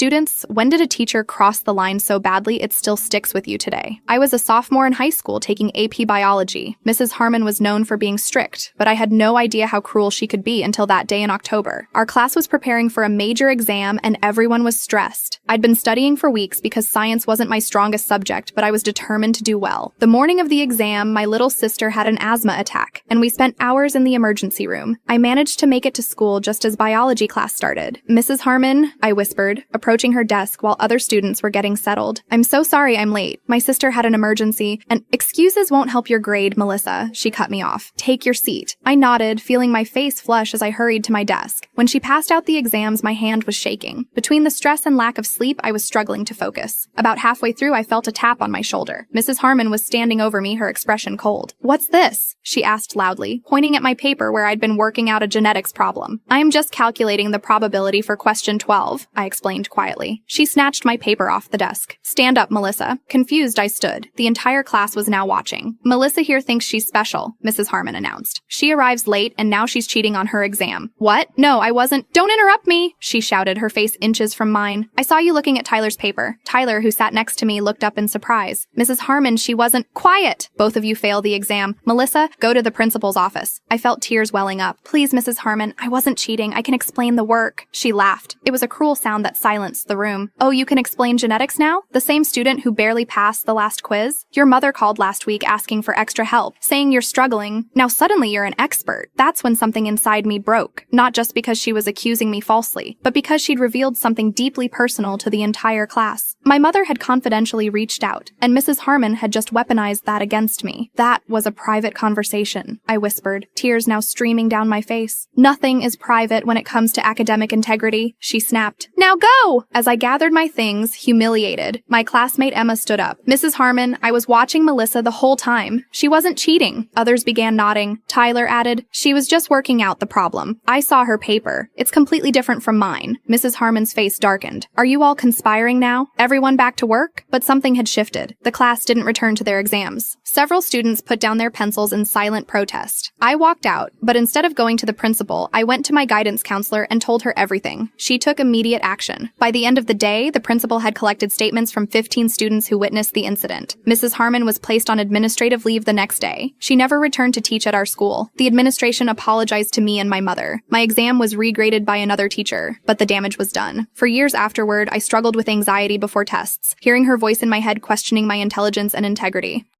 Students, when did a teacher cross the line so badly it still sticks with you today? I was a sophomore in high school taking AP Biology. Mrs. Harmon was known for being strict, but I had no idea how cruel she could be until that day in October. Our class was preparing for a major exam and everyone was stressed. I'd been studying for weeks because science wasn't my strongest subject, but I was determined to do well. The morning of the exam, my little sister had an asthma attack, and we spent hours in the emergency room. I managed to make it to school just as biology class started. Mrs. Harmon, I whispered, approaching her desk while other students were getting settled. I'm so sorry I'm late. My sister had an emergency, and excuses won't help your grade, Melissa, she cut me off. Take your seat. I nodded, feeling my face flush as I hurried to my desk. When she passed out the exams, my hand was shaking. Between the stress and lack of sleep, I was struggling to focus. About halfway through, I felt a tap on my shoulder. Mrs. Harmon was standing over me, her expression cold. What's this? She asked loudly, pointing at my paper where I'd been working out a genetics problem. I am just calculating the probability for question 12, I explained quietly. She snatched my paper off the desk. Stand up, Melissa. Confused, I stood. The entire class was now watching. Melissa here thinks she's special, Mrs. Harmon announced. She arrives late and now she's cheating on her exam. What? No, I wasn't. Don't interrupt me, she shouted, her face inches from mine. I saw you looking at Tyler's paper. Tyler, who sat next to me, looked up in surprise. Mrs. Harmon, she wasn't. Quiet! Both of you fail the exam. Melissa, go to the principal's office. I felt tears welling up. Please, Mrs. Harmon, I wasn't cheating. I can explain the work. She laughed. It was a cruel sound that silenced the room. Oh, you can explain genetics now? The same student who barely passed the last quiz? Your mother called last week asking for extra help, saying you're struggling. Now suddenly you're an expert. That's when something inside me broke. Not just because she was accusing me falsely, but because she'd revealed something deeply personal to the entire class. My mother had confidentially reached out, and Mrs. Harmon had just weaponized that against me. That was a private conversation, I whispered, tears now streaming down my face. Nothing is private when it comes to academic integrity, she snapped. Now go! As I gathered my things, humiliated, my classmate Emma stood up. Mrs. Harmon, I was watching Melissa the whole time. She wasn't cheating. Others began nodding. Tyler added, she was just working out the problem. I saw her paper. It's completely different from mine. Mrs. Harmon's face darkened. Are you all conspiring now? Everyone back to work? But something had shifted. The class didn't return to their exams. Several students put down their pencils in silent protest. I walked out, but instead of going to the principal, I went to my guidance counselor and told her everything. She took immediate action. By the end of the day, the principal had collected statements from 15 students who witnessed the incident. Mrs. Harmon was placed on administrative leave the next day. She never returned to teach at our school. The administration apologized to me and my mother. My exam was regraded by another teacher, but the damage was done. For years afterward, I struggled with anxiety before tests, hearing her voice in my head questioning my intelligence and integrity.